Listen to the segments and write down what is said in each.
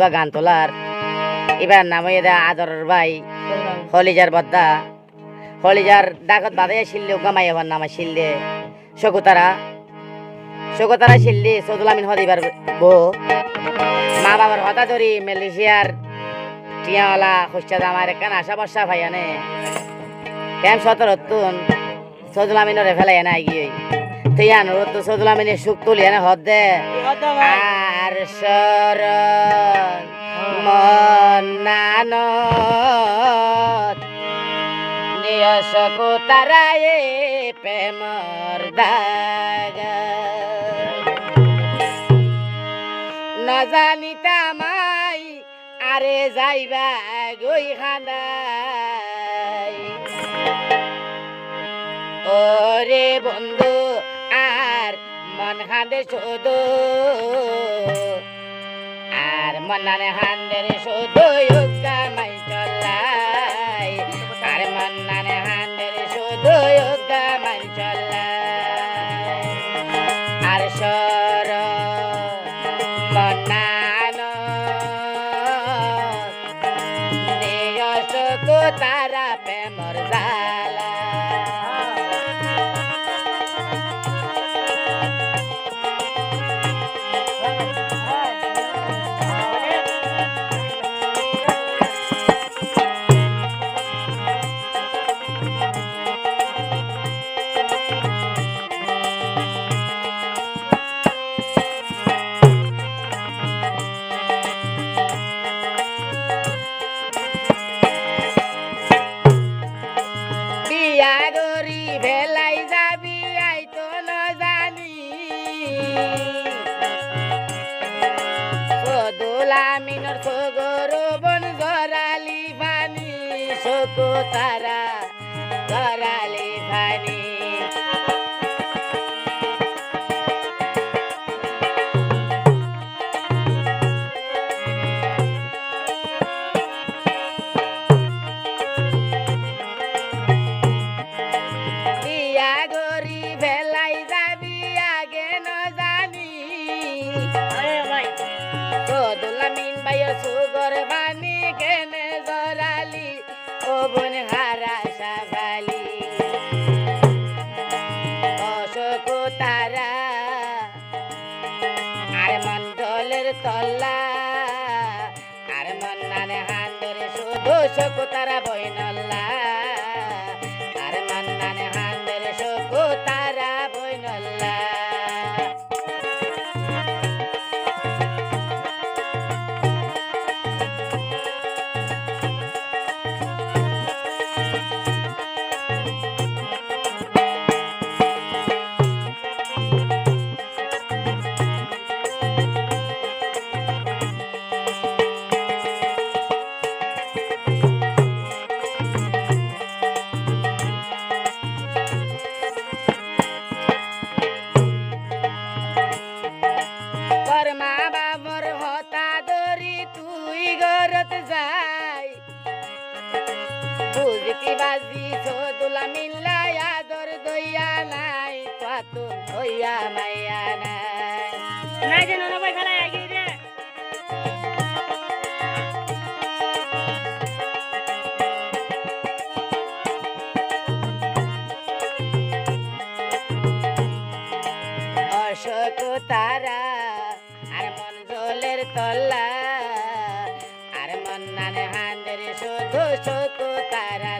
গান তোলার এবার নাম হয়ে দেয় আদর ভাই হলিজার বদ্দা হলিজার ডাকত বাদাইয়া শিললে গামাই হবার নামা শিললে শকুতারা শিললি সদুল আমিন হদিবার বউ মা বাবার হতা ধরি মালয়েশিয়ার টিয়াওয়ালা খুশা আমার কেন আশা বর্ষা ভাইয়ানে কেম সতর হতুন সদুল আমিনরে ফেলাই না গিয়ে তুই অনুরোধ তো সদুল আমিনের সুখ তুলি এনে হদ দে আর শরণ মনানত নিয় শকুতারায়ে প্রেমর দাগা নজানিতা মাই আরে যাইবা গই খান্দাই ওরে বন্ধু আর মন খান্দে শুধু আর মনানে হান্দের শুধু গামাই চলাই আর মনানে হান্দের শুধু গামাই চলাই আর সর মনানো নিয়সকু তারা প্রেমর জালা গরি ভেলাই যাবি আই তো ন জানি সদুল আমিনর সগর বন জরালি পানি শোকো তারা জরালি পানি সুগর বানি কেনে জরালি ও বন হারা সাবালি অশোক তারা আর মন্ডলের তল্লা আর মন্নানে হান্দের শুধু শোক তারা বইনল্লা আর মন্নানে হান্দের শোক তারা বইনল্লা বাজি সদুলা মিল্লাই আদর দইয়া নাই পাতুন হইয়া মাইয়া নাই নাই যে নন ভাই খেলা আগি রে অশোক তারা আর মঞ্জলের তল্লা আর মন্নানে হান্দের শুধু শোক তারা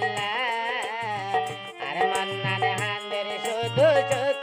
আর মন্নানে হান্দের শুধু শোক